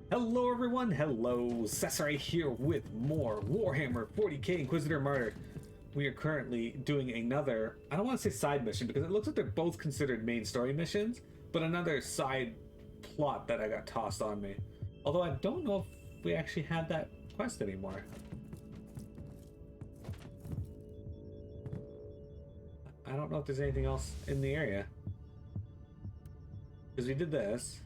Hello everyone, hello, Cesare here with more Warhammer 40k Inquisitor Martyr. We are currently doing another, I don't want to say side mission because it looks like they're both considered main story missions, but another side plot that I got tossed on me. Although I don't know if we actually have that quest anymore. I don't know if there's anything else in the area. Because we did this.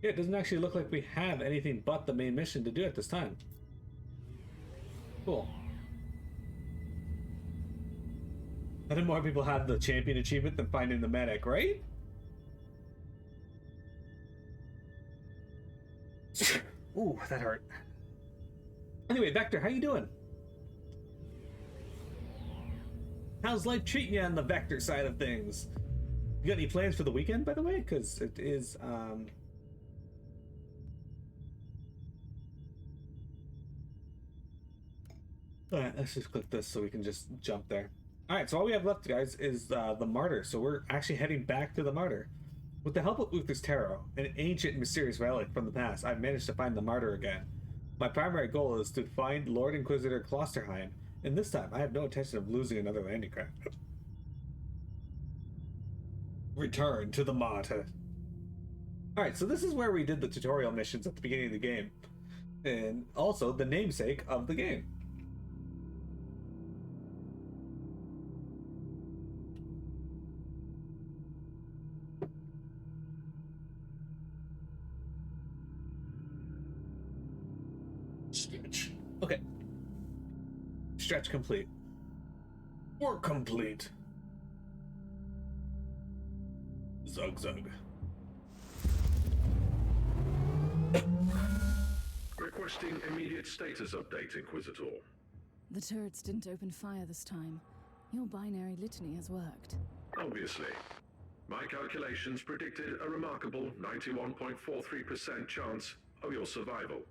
Yeah, it doesn't actually look like we have anything but the main mission to do at this time. Cool. I think more people have the champion achievement than finding the medic, right? Ooh, that hurt. Anyway, Vector, how you doing? How's life treating you on the Vector side of things? You got any plans for the weekend, by the way? Because it is, Alright, let's just click this so we can just jump there. Alright, so all we have left, guys, is the Martyr. So we're actually heading back to the Martyr. With the help of Uther's Tarot, an ancient mysterious relic from the past, I've managed to find the Martyr again. My primary goal is to find Lord Inquisitor Klosterheim, and this time I have no intention of losing another landing craft. Return to the Martyr. Alright, so this is where we did the tutorial missions at the beginning of the game. And also the namesake of the game. Stretch. Okay. Stretch complete. Work complete. Zug zug. Requesting immediate status update, Inquisitor. The turrets didn't open fire this time. Your binary litany has worked. Obviously. My calculations predicted a remarkable 91.43% chance of your survival.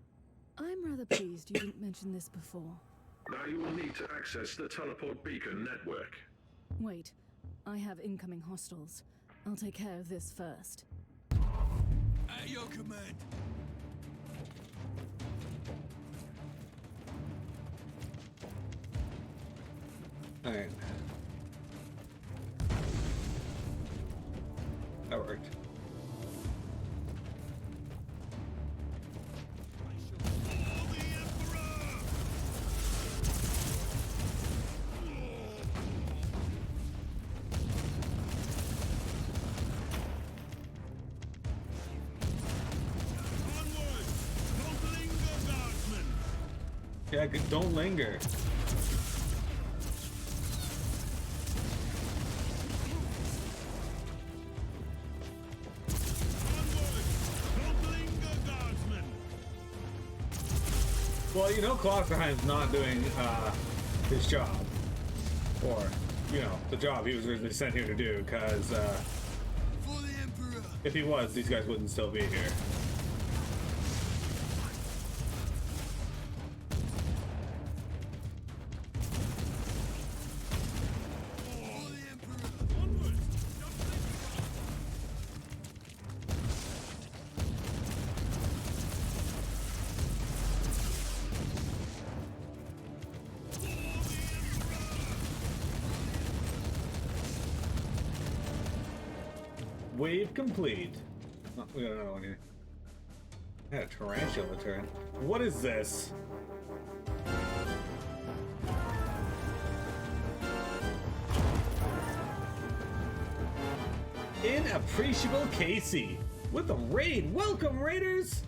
I'm rather pleased you didn't mention this before. Now you will need to access the teleport beacon network. Wait, I have incoming hostiles. I'll take care of this first. At your command. Alright. That worked. Yeah, don't linger. Well, you know Klosterheim's not doing his job. Or, you know, the job he was originally sent here to do, because if he was, these guys wouldn't still be here. Wave complete. Oh, we got another one here. I had a tarantula turn. What is this? Inappreciable Casey with the raid. Welcome, raiders.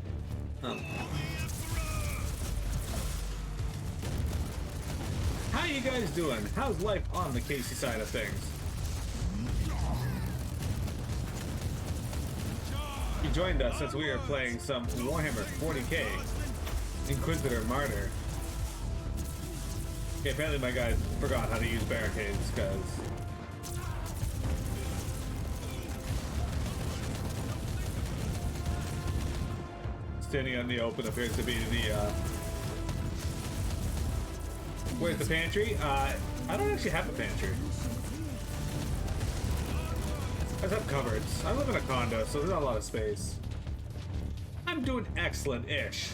How you guys doing? How's life on the Casey side of things? You joined us since we are playing some Warhammer 40k Inquisitor Martyr. Okay, apparently my guy forgot how to use barricades, because standing on the open appears to be the Where's the pantry? I don't actually have a pantry. I just have cupboards. I live in a condo, so there's not a lot of space. I'm doing excellent-ish.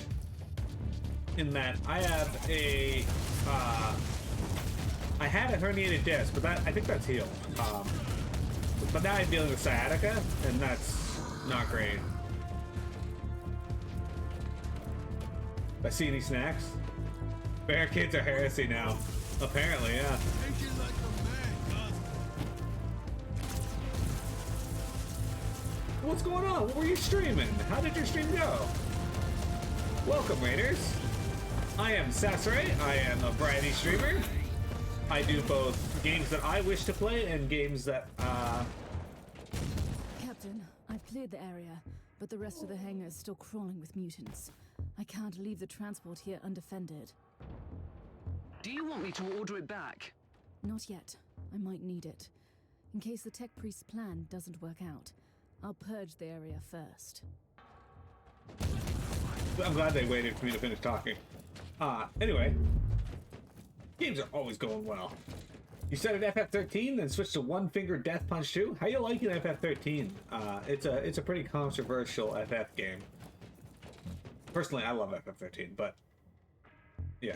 In that I have a, I had a herniated disc, but I think that's healed. But now I'm dealing with sciatica, and that's not great. I see any snacks? Barricades are heresy now. Apparently, yeah. Thinking like a man, What's going on? What were you streaming? How did your stream go? Welcome, Raiders. I am Sasray. I am a variety streamer. I do both games that I wish to play and games that, Captain, I've cleared the area, but the rest of the hangar is still crawling with mutants. I can't leave the transport here undefended. Do you want me to order it back? Not yet. I might need it. In case the tech priest's plan doesn't work out, I'll purge the area first. I'm glad they waited for me to finish talking. Anyway. Games are always going well. You started FF13, then switched to One Finger Death Punch 2. How you liking FF13? It's a pretty controversial FF game. Personally, I love FF13, but yeah.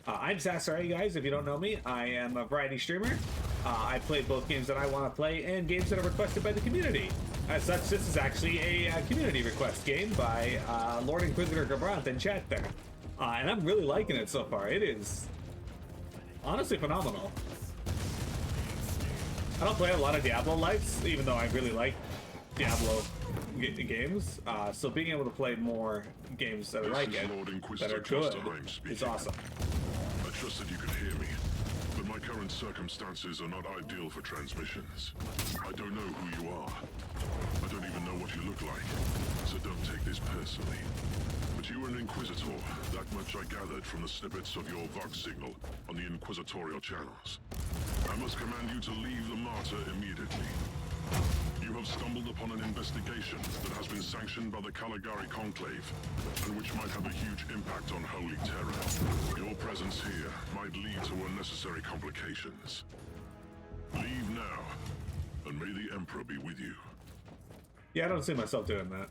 I'm Sasari, guys. If you don't know me, I am a variety streamer. I play both games that I want to play and games that are requested by the community. As such, this is actually a community request game by Lord Inquisitor Gabranth in chat there. And I'm really liking it so far. It is honestly phenomenal. I don't play a lot of Diablo lights, even though I really like Diablo games. So being able to play more games that are like it, that are good, is awesome. I trust that you can hear me, but my current circumstances are not ideal for transmissions. I don't know who you are. I don't even know what you look like, so don't take this personally. But you were an Inquisitor. That much I gathered from the snippets of your Vox signal on the Inquisitorial channels. I must command you to leave the Martyr immediately. You have stumbled upon an investigation that has been sanctioned by the Caligari Conclave, and which might have a huge impact on Holy Terror. Your presence here might lead to unnecessary complications. Leave now, and may the Emperor be with you. Yeah, I don't see myself doing that.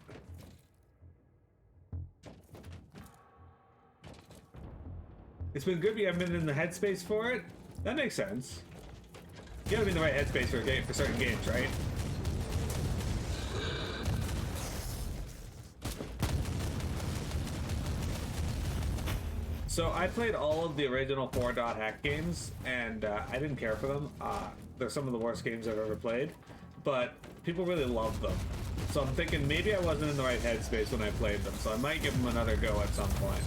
It's been good, but you haven't been in the headspace for it? That makes sense. You gotta be in the right headspace for a game, for certain games, right? So I played all of the original 4.hack games, and I didn't care for them. They're some of the worst games I've ever played, but people really loved them. So I'm thinking maybe I wasn't in the right headspace when I played them, so I might give them another go at some point.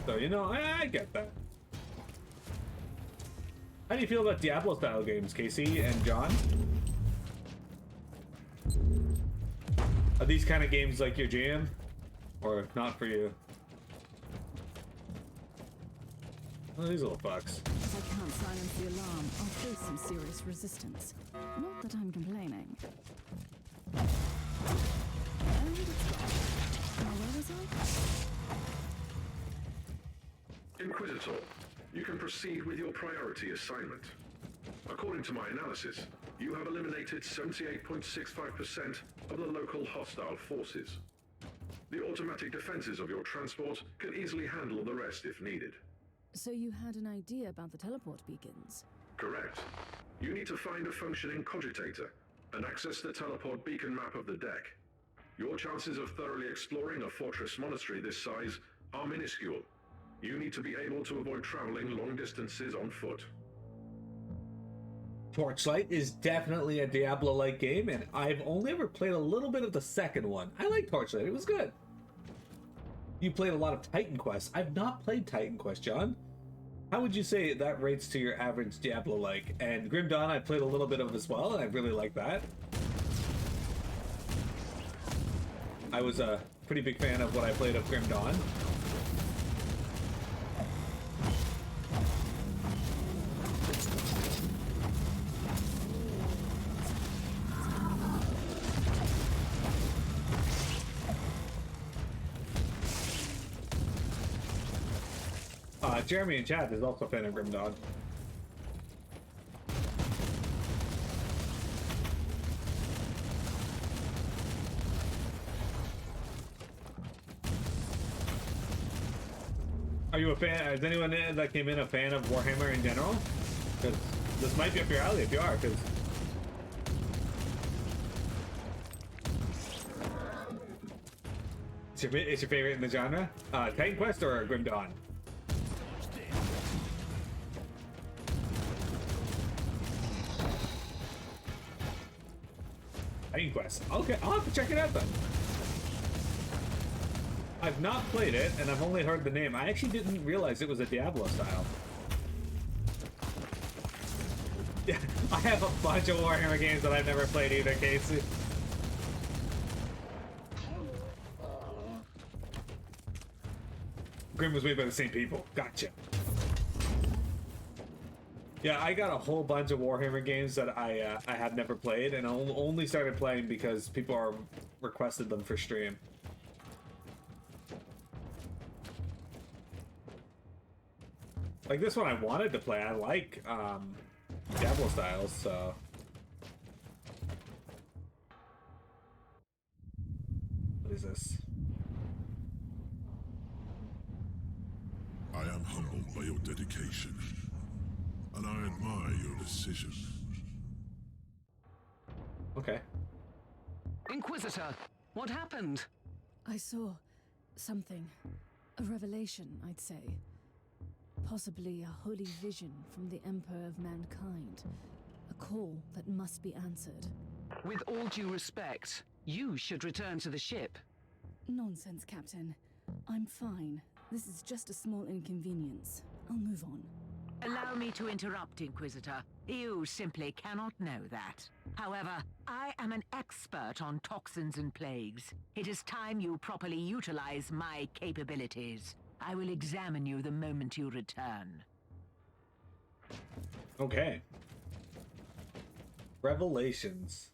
So, you know, I get that. How do you feel about Diablo-style games, Casey and John? Are these kind of games like your jam? Or not for you? Oh, these little fucks. If I can't silence the alarm, I'll face some serious resistance. Not that I'm complaining. And it's gone. Now, where was I? Inquisitor, you can proceed with your priority assignment. According to my analysis, you have eliminated 78.65% of the local hostile forces. The automatic defenses of your transport can easily handle the rest if needed. So you had an idea about the teleport beacons? Correct. You need to find a functioning cogitator and access the teleport beacon map of the deck. Your chances of thoroughly exploring a fortress monastery this size are minuscule. You need to be able to avoid traveling long distances on foot. Torchlight is definitely a Diablo-like game, and I've only ever played a little bit of the second one. I like Torchlight, it was good. You played a lot of Titan Quest. I've not played Titan Quest, John. How would you say that rates to your average Diablo-like? And Grim Dawn I played a little bit of as well, and I really like that. I was a pretty big fan of what I played of Grim Dawn. Jeremy in chat is also a fan of Grim Dawn. Are you a fan? Is anyone that came in a fan of Warhammer in general? Because this might be up your alley if you are, because... It's your favorite in the genre? Titan Quest or Grim Dawn? Titan Quest. Okay, I'll have to check it out then. I've not played it, and I've only heard the name. I actually didn't realize it was a Diablo style. Yeah, I have a bunch of Warhammer games that I've never played either, Casey. Grim was made by the same people. Gotcha. Yeah, I got a whole bunch of Warhammer games that I have never played, and I only started playing because people are requested them for stream. Like this one I wanted to play. I like Diablo styles, so... What is this? I am humbled by your dedication, and I admire your decision. Okay. Inquisitor, what happened? I saw something. A revelation, I'd say. Possibly a holy vision from the Emperor of Mankind. A call that must be answered. With all due respect, you should return to the ship. Nonsense, Captain. I'm fine. This is just a small inconvenience. I'll move on. Allow me to interrupt, Inquisitor. You simply cannot know that. However, I am an expert on toxins and plagues. It is time you properly utilize my capabilities. I will examine you the moment you return. Okay. Revelations.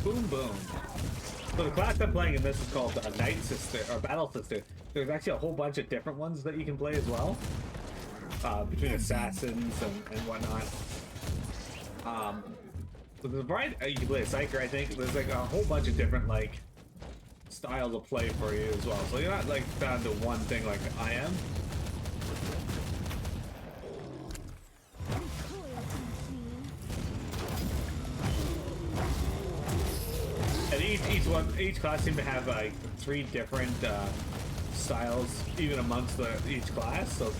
Boom boom. So the class I'm playing in this is called Night Sister, or Battle Sister. There's actually a whole bunch of different ones that you can play as well. Between assassins and whatnot. So there's a variety, you can play a Psyker, I think. There's like a whole bunch of different like styles of play for you as well. So you're not like down to one thing like I am. And each class seems to have like 3 different styles, even amongst each class. So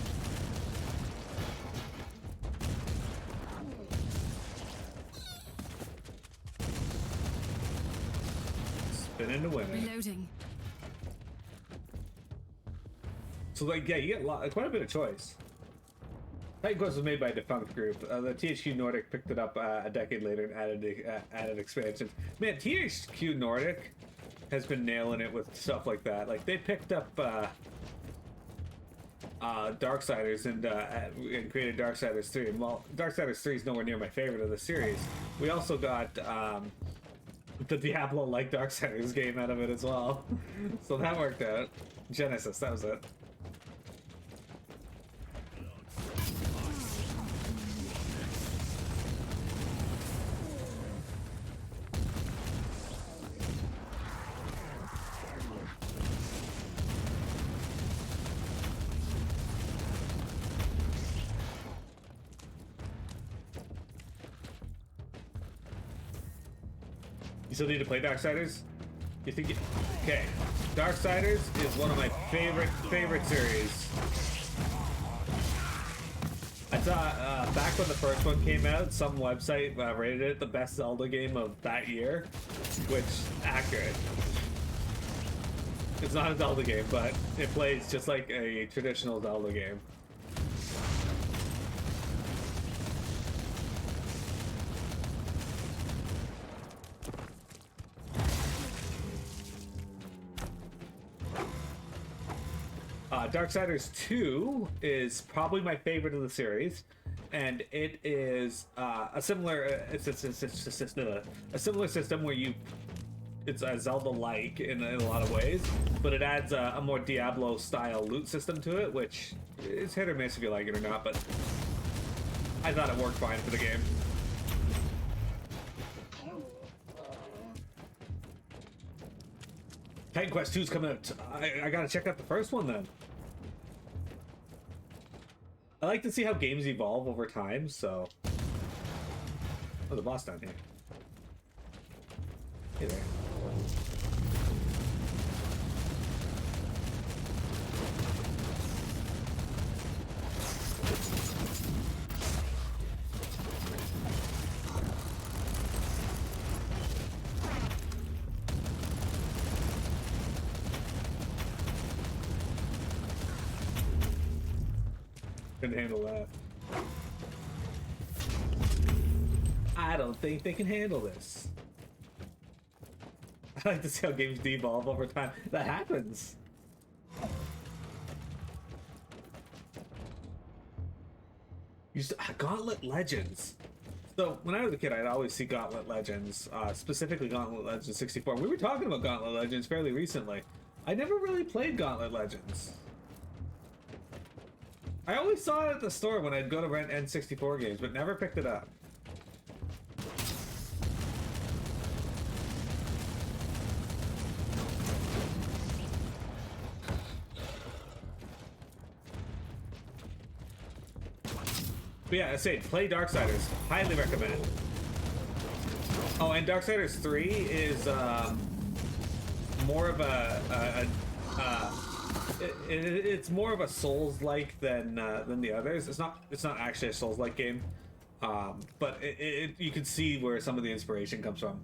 spin into women. Reloading. So like yeah, you get quite a bit of choice. Titan Quest was made by a defunct group. The THQ Nordic picked it up a decade later and added expansions. Man, THQ Nordic has been nailing it with stuff like that. Like they picked up Darksiders and created Darksiders 3. And while Darksiders 3 is nowhere near my favorite of the series, we also got the Diablo-like Darksiders game out of it as well. So that worked out. Genesis, that was it. You still need to play Darksiders? You think? Okay, Darksiders is one of my favorite series. I saw back when the first one came out, some website rated it the best Zelda game of that year, which accurate. It's not a Zelda game, but it plays just like a traditional Zelda game. Darksiders 2 is probably my favorite of the series, and it is a similar a similar system where you it's a Zelda-like in a lot of ways, but it adds a more Diablo-style loot system to it, which is hit or miss if you like it or not, but I thought it worked fine for the game. Titan Quest 2's coming out. I gotta check out the first one then. I like to see how games evolve over time, so... Oh, the boss down here. Hey there. Couldn't handle that. I don't think they can handle this. I like to see how games devolve over time. That happens. Gauntlet Legends. So when I was a kid, I'd always see Gauntlet Legends, specifically Gauntlet Legends 64. We were talking about Gauntlet Legends fairly recently. I never really played Gauntlet Legends. I always saw it at the store when I'd go to rent N64 games, but never picked it up. But yeah, I say, play Darksiders. Highly recommend. Oh, and Darksiders 3 is more of it's more of a Souls-like than the others. It's not actually a Souls-like game, but you can see where some of the inspiration comes from.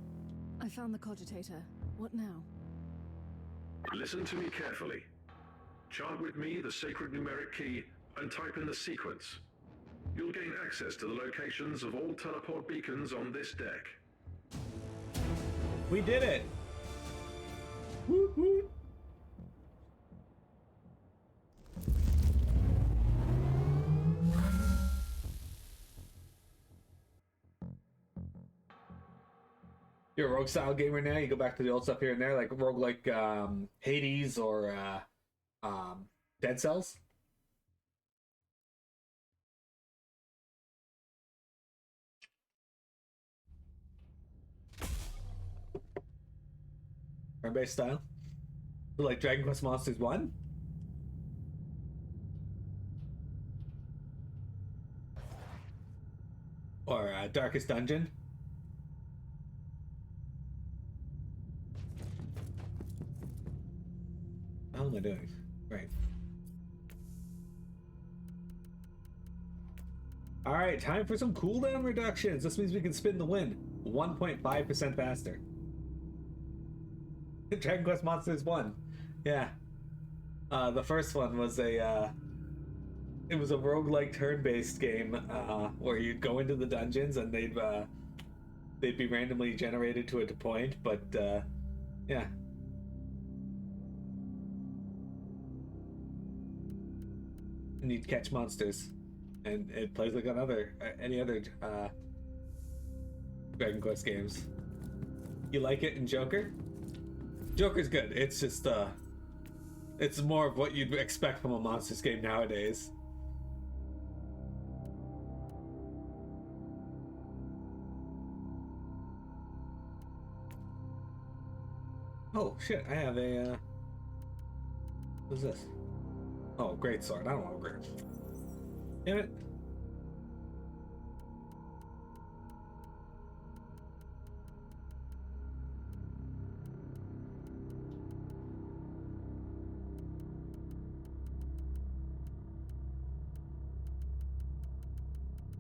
I found the cogitator. What now? Listen to me carefully. Chant with me the sacred numeric key and type in the sequence. You'll gain access to the locations of all teleport beacons on this deck. We did it! Woot woot! You're a rogue style gamer now. You go back to the old stuff here and there, like rogue like Hades or Dead Cells. Turn-based style, like Dragon Quest Monsters 1. Or Darkest Dungeon. How am I doing? Right. Alright, time for some cooldown reductions. This means we can spin the win 1.5% faster. Dragon Quest Monsters 1. Yeah. The first one was it was a roguelike turn-based game where you'd go into the dungeons and they'd be randomly generated to a point, but yeah. And you'd catch monsters, and it plays like any other Dragon Quest games. You like it in Joker? Joker's good. It's just it's more of what you'd expect from a monsters game nowadays. Oh shit! I have a what's this? Oh, great sword. I don't want a great. Damn it.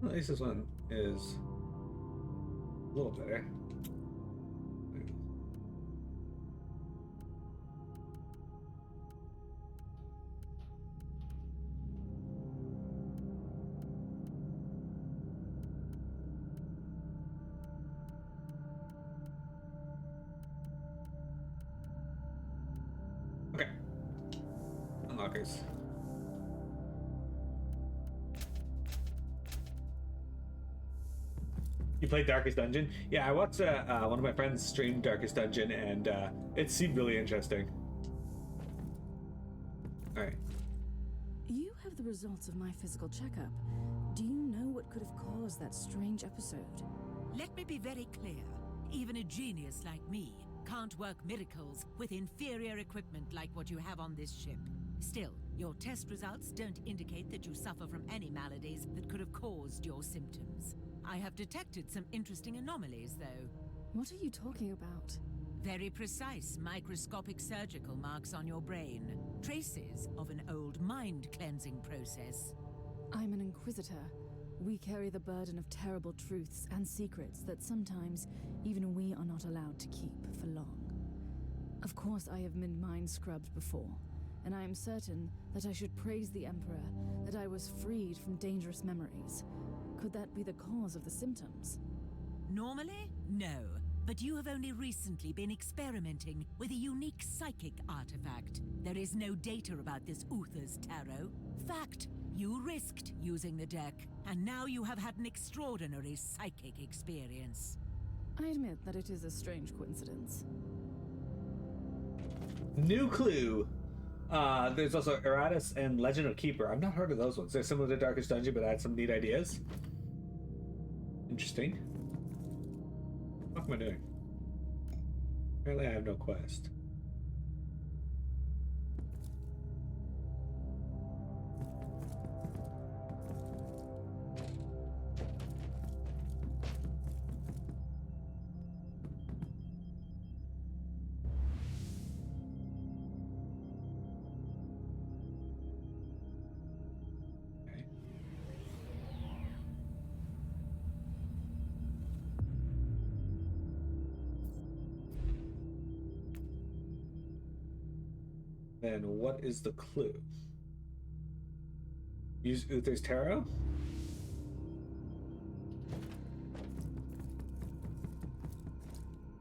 Well, at least this one is a little better. Okay. Unlockers. You played Darkest Dungeon? Yeah, I watched one of my friends stream Darkest Dungeon, and it seemed really interesting. Alright. You have the results of my physical checkup. Do you know what could have caused that strange episode? Let me be very clear. Even a genius like me can't work miracles with inferior equipment like what you have on this ship. Still, your test results don't indicate that you suffer from any maladies that could have caused your symptoms. I have detected some interesting anomalies, though. What are you talking about? Very precise microscopic surgical marks on your brain. Traces of an old mind-cleansing process. I'm an Inquisitor. We carry the burden of terrible truths and secrets that sometimes even we are not allowed to keep for long. Of course, I have been mind scrubbed before, and I am certain that I should praise the Emperor that I was freed from dangerous memories. Could that be the cause of the symptoms? Normally, no. But you have only recently been experimenting with a unique psychic artifact. There is no data about this Uther's tarot. Fact, you risked using the deck, and now you have had an extraordinary psychic experience. I admit that it is a strange coincidence. New clue. There's also Eratus and Legend of Keeper. I've not heard of those ones. They're similar to Darkest Dungeon, but add some neat ideas. Interesting. What am I doing? Apparently I have no quest. Then what is the clue? Use Uther's Tarot?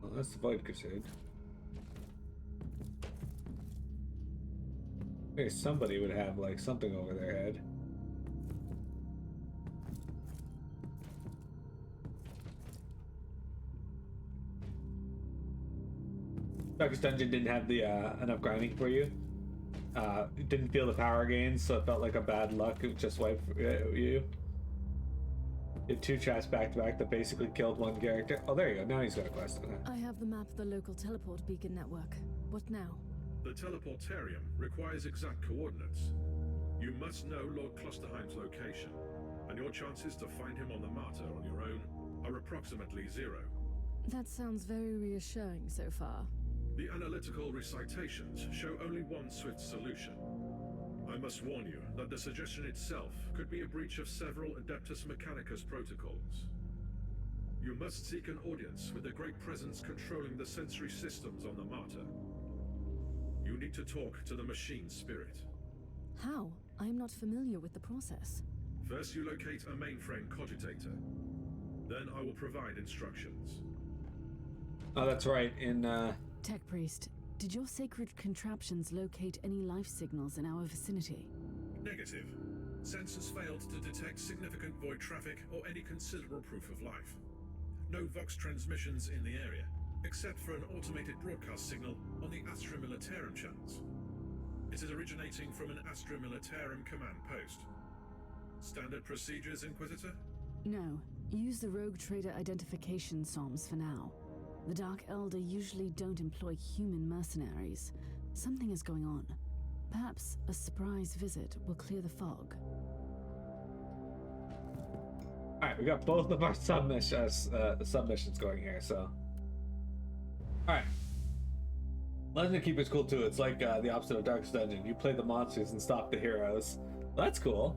Well, that's the Void Crusade. Maybe somebody would have like something over their head. Darkest Dungeon didn't have the enough grinding for you. It didn't feel the power gains, so it felt like a bad luck. It just wiped you. You had 2 chats back to back that basically killed one character. Oh, there you go. Now he's got a quest. Okay. I have the map of the local teleport beacon network. What now? The teleportarium requires exact coordinates. You must know Lord Klosterheim's location, and your chances to find him on the Martyr on your own are approximately 0. That sounds very reassuring so far. The analytical recitations show only one swift solution. I must warn you that the suggestion itself could be a breach of several Adeptus Mechanicus protocols. You must seek an audience with the great presence controlling the sensory systems on the Martyr. You need to talk to the machine spirit. How? I am not familiar with the process. First you locate a mainframe cogitator. Then I will provide instructions. Oh, that's right. In Tech Priest, did your sacred contraptions locate any life signals in our vicinity? Negative. Sensors failed to detect significant void traffic or any considerable proof of life. No Vox transmissions in the area, except for an automated broadcast signal on the Astra Militarum channels. It is originating from an Astra Militarum command post. Standard procedures, Inquisitor? No. Use the rogue trader identification SOMs for now. The Dark Elder usually don't employ human mercenaries. Something is going on. Perhaps a surprise visit will clear the fog. Alright, we got both of our submissions going here, so. Alright. Legend of Keeper's cool too. It's like the opposite of Darkest Dungeon. You play the monsters and stop the heroes. Well, that's cool.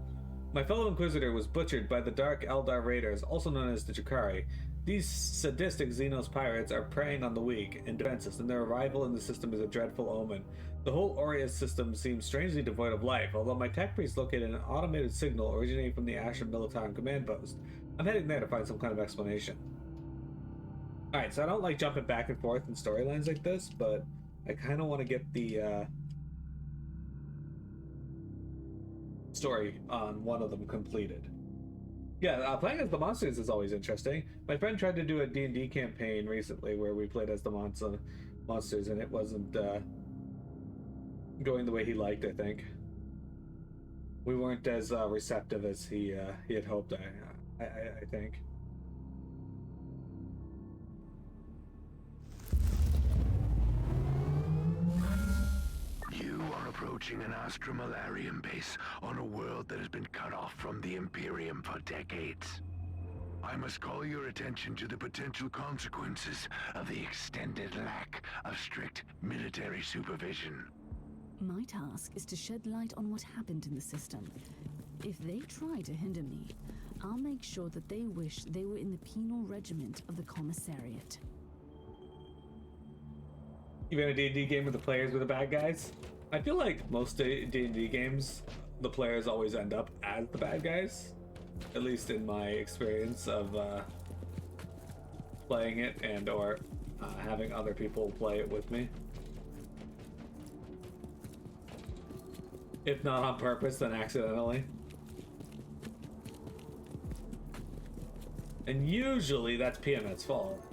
My fellow Inquisitor was butchered by the Dark Eldar Raiders, also known as the Chikari. These sadistic Xenos pirates are preying on the weak and defenseless, and their arrival in the system is a dreadful omen. The whole Aureus system seems strangely devoid of life, although my tech priest located an automated signal originating from the Astra Militarum command post. I'm heading there to find some kind of explanation. Alright, so I don't like jumping back and forth in storylines like this, but I kind of want to get the story on one of them completed. Yeah, playing as the monsters is always interesting. My friend tried to do a D&D campaign recently where we played as the monsters, and it wasn't going the way he liked, I think. We weren't as receptive as he had hoped, I think. You are approaching an Astromalarian base on a world that has been cut off from the Imperium for decades. I must call your attention to the potential consequences of the extended lack of strict military supervision. My task is to shed light on what happened in the system. If they try to hinder me, I'll make sure that they wish they were in the penal regiment of the Commissariat. You ran a D&D game with the players were the bad guys? I feel like most D&D games, the players always end up as the bad guys. At least in my experience of playing it and or having other people play it with me. If not on purpose, then accidentally. And usually that's PMS's fault.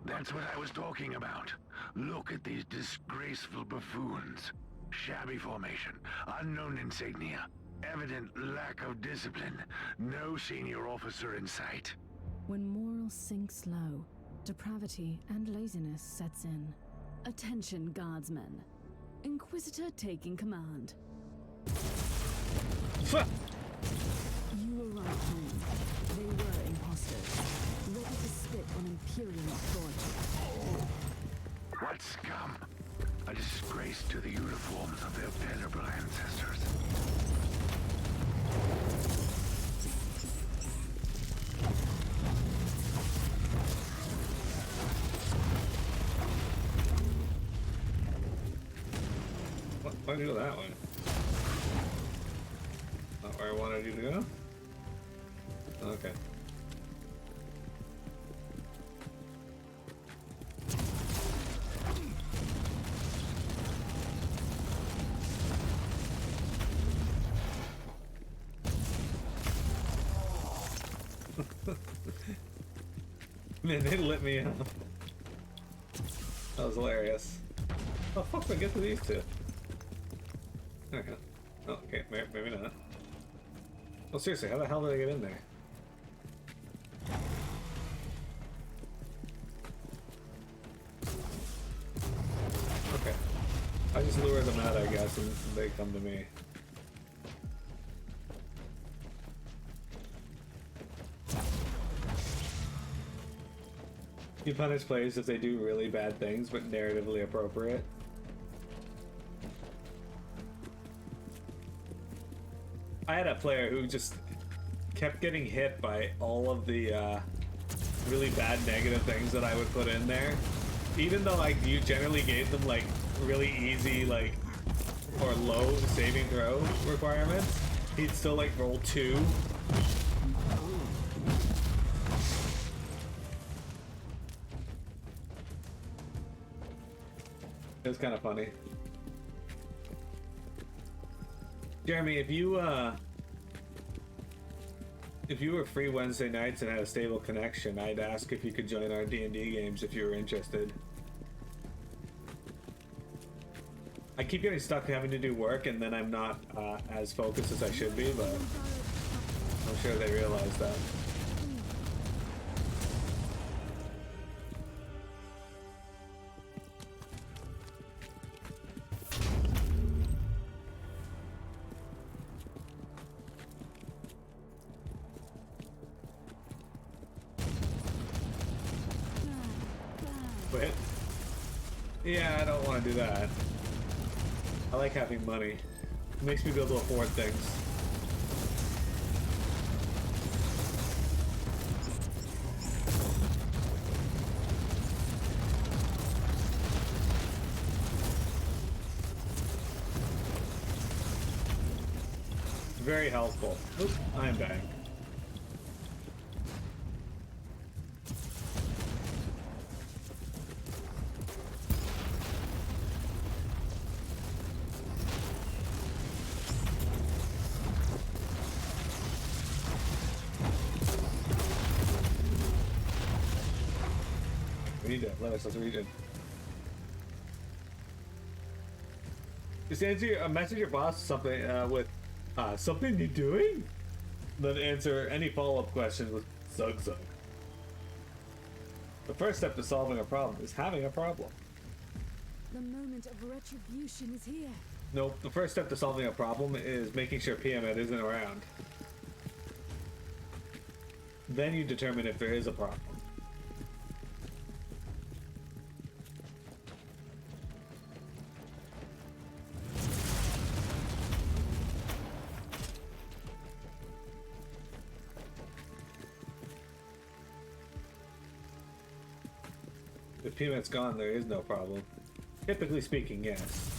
That's what I was talking about. Look at these disgraceful buffoons. Shabby formation, unknown insignia, evident lack of discipline, no senior officer in sight. When morals sink low, depravity and laziness sets in. Attention, guardsmen. Inquisitor taking command. You were right, Moon. They were imposters, ready to spit on Imperial authority. What scum? A disgrace to the uniforms of their venerable ancestors. Why do you go that way? Not where I wanted you to go? Okay. Man, they lit me up. That was hilarious. How the fuck did I get to these two? Okay. Oh, okay, maybe not. Oh, seriously, how the hell did I get in there? Okay. I just lure them out, I guess, and they come to me. You punish players if they do really bad things, but narratively appropriate. I had a player who just kept getting hit by all of the really bad negative things that I would put in there. Even though like you generally gave them like really easy like or low saving throw requirements, he'd still like roll 2. It was kind of funny. Jeremy, if you were free Wednesday nights and had a stable connection, I'd ask if you could join our D&D games if you were interested. I keep getting stuck having to do work, and then I'm not as focused as I should be, but I'm sure they realize that. Quit? Yeah, I don't want to do that. I like having money. It makes me be able to afford things. Very helpful. Oops, I'm back. read it. Let us read it. Just answer a message your boss something with something you doing? Then answer any follow-up questions with zug zug. The first step to solving a problem is having a problem. The moment of retribution is here. Nope, the first step to solving a problem is making sure PMED isn't around. Then you determine if there is a problem. If PMED's gone, there is no problem. Typically speaking, yes.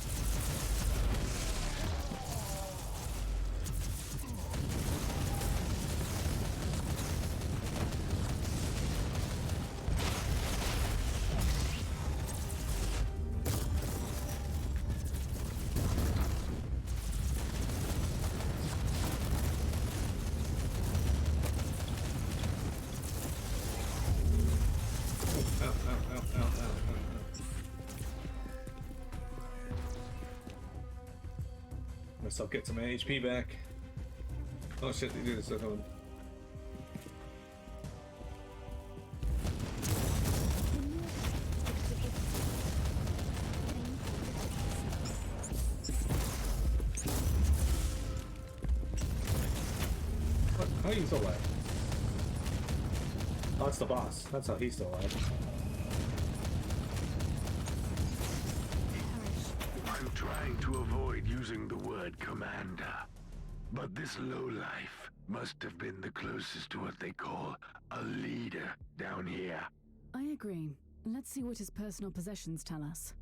I'll get some HP back. Oh shit, they do this at home. What? How are you still alive? Oh, it's the boss. That's how he's still alive. I'm trying to avoid using the word commander, but this lowlife must have been the closest to what they call a leader down here. I agree. Let's see what his personal possessions tell us.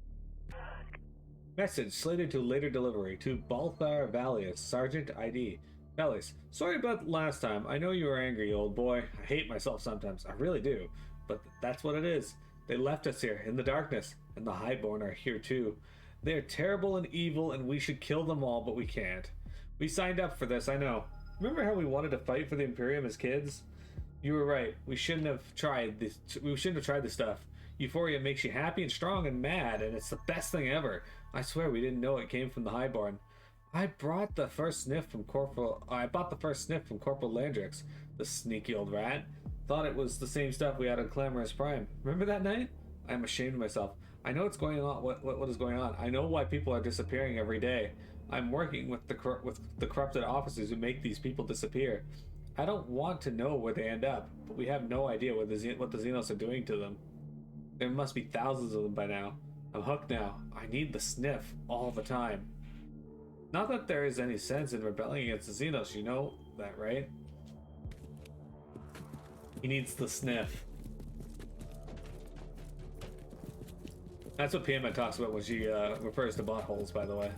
Message slated to later delivery to Balthar Valius, Sergeant ID. Valius, sorry about last time. I know you were angry, old boy. I hate myself sometimes. I really do. But that's what it is. They left us here in the darkness, and the Highborn are here too. They are terrible and evil, and we should kill them all, but we can't. We signed up for this, I know. Remember how we wanted to fight for the Imperium as kids? You were right. We shouldn't have tried this. We shouldn't have tried this stuff. Euphoria makes you happy and strong and mad, and it's the best thing ever. I swear we didn't know it came from the Highborn. I bought the first sniff from Corporal Landrix, the sneaky old rat. Thought it was the same stuff we had on Clamorous Prime. Remember that night? I'm ashamed of myself. I know what's going on. What is going on? I know why people are disappearing every day. I'm working with the corrupted officers who make these people disappear. I don't want to know where they end up, but we have no idea what the Xenos are doing to them. There must be thousands of them by now. I'm hooked now. I need the sniff all the time. Not that there is any sense in rebelling against the Xenos, you know that, right? He needs the sniff. That's what PMED talks about when she refers to buttholes, by the way.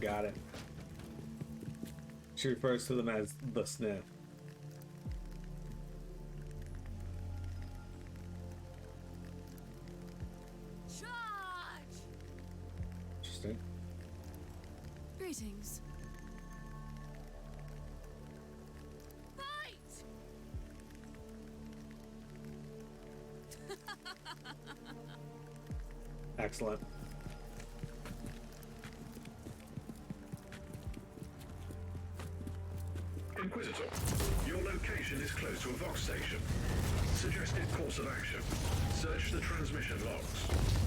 Got it. She refers to them as the sniff. Interesting. Greetings. Fight! Excellent. Inquisitor, your location is close to a Vox station. Suggested course of action. Search the transmission logs.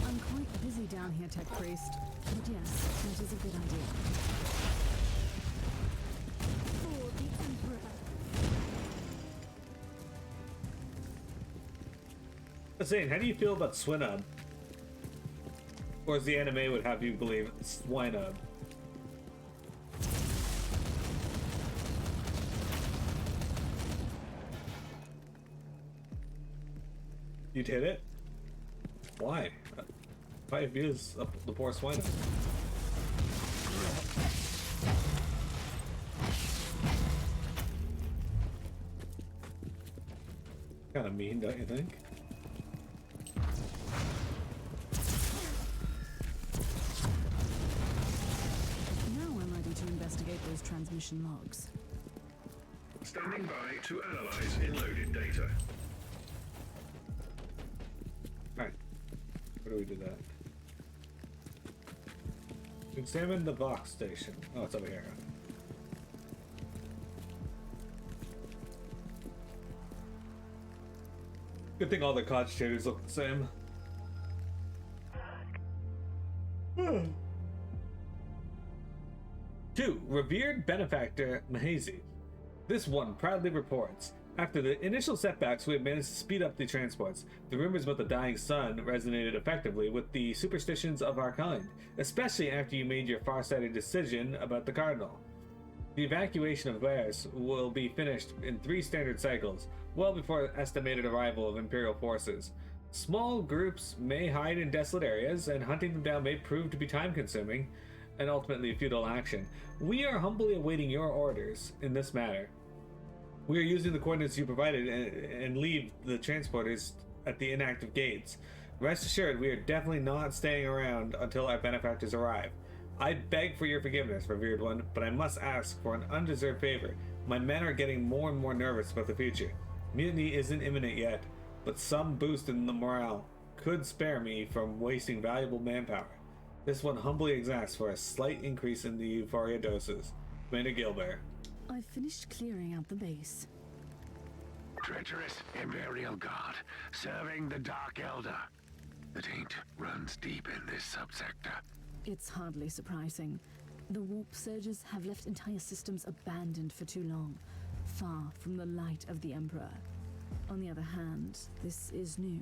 I'm quite busy down here, Tech Priest. But yes, that is a good idea. For the Emperor. Zane, how do you feel about Swinub? Or as the anime would have you believe, Swinub? You'd hit it? Why? 5 views of the poor Swinub. mean, don't you think? Now I'm ready to investigate those transmission logs. Standing by to analyze in-loaded data. Alright. Where do we do that? Examine the box station. Oh, it's over here. Good thing all the cogitators look the same. 2. Revered benefactor Mahazi. This one proudly reports. After the initial setbacks, we have managed to speed up the transports. The rumors about the dying sun resonated effectively with the superstitions of our kind, especially after you made your far-sighted decision about the Cardinal. The evacuation of Lares will be finished in 3 standard cycles, well before estimated arrival of Imperial forces. Small groups may hide in desolate areas, and hunting them down may prove to be time-consuming and ultimately futile action. We are humbly awaiting your orders in this matter. We are using the coordinates you provided and leave the transporters at the inactive gates. Rest assured, we are definitely not staying around until our benefactors arrive. I beg for your forgiveness, revered one, but I must ask for an undeserved favor. My men are getting more and more nervous about the future. Mutiny isn't imminent yet, but some boost in the morale could spare me from wasting valuable manpower. This one humbly exacts for a slight increase in the euphoria doses. Commander Gilbert. I've finished clearing out the base. Treacherous Imperial Guard, serving the Dark Elder. The taint runs deep in this subsector. It's hardly surprising. The warp surges have left entire systems abandoned for too long, far from the light of the Emperor. On the other hand, this is new.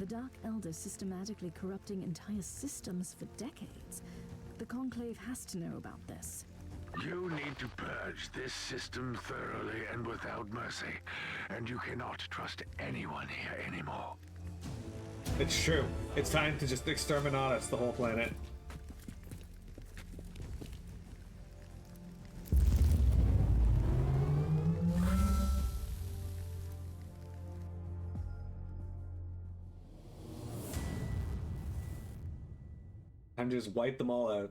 The Dark Elder systematically corrupting entire systems for decades. The Conclave has to know about this. You need to purge this system thoroughly and without mercy, and you cannot trust anyone here anymore. It's true. It's time to just exterminatus the whole planet. Time to just wipe them all out.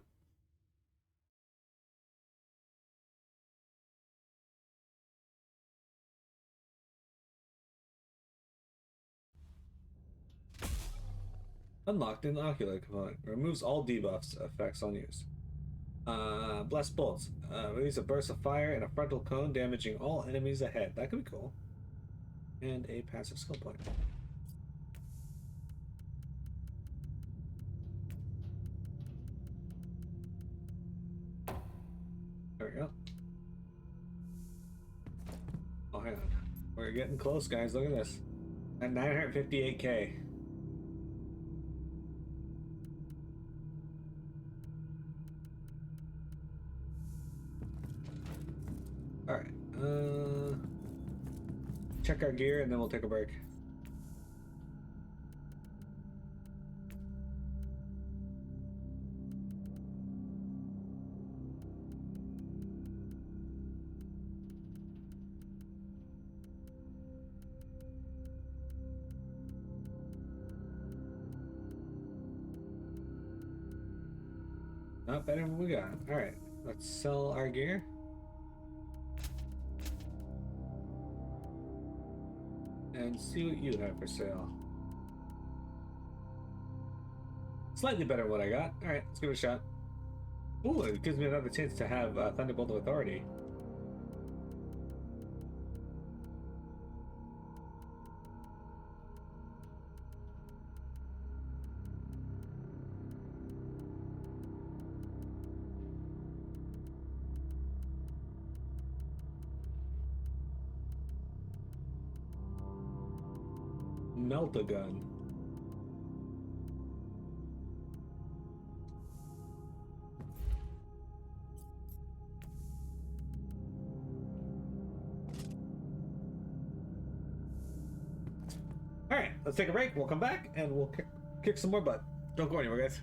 Unlocked an ocular component. Removes all debuffs effects on use. Blessed bolts. Release a burst of fire and a frontal cone, damaging all enemies ahead. That could be cool. And a passive skill point. There we go. Oh, hang on. We're getting close, guys. Look at this. At 958k. Alright. Check our gear and then we'll take a break. Not better than we got. Alright, let's sell our gear. And see what you have for sale. Slightly better than what I got. Alright, let's give it a shot. Ooh, it gives me another chance to have Thunderbolt of Authority. Melt a gun. All right, let's take a break. We'll come back and we'll kick some more butt. Don't go anywhere, guys.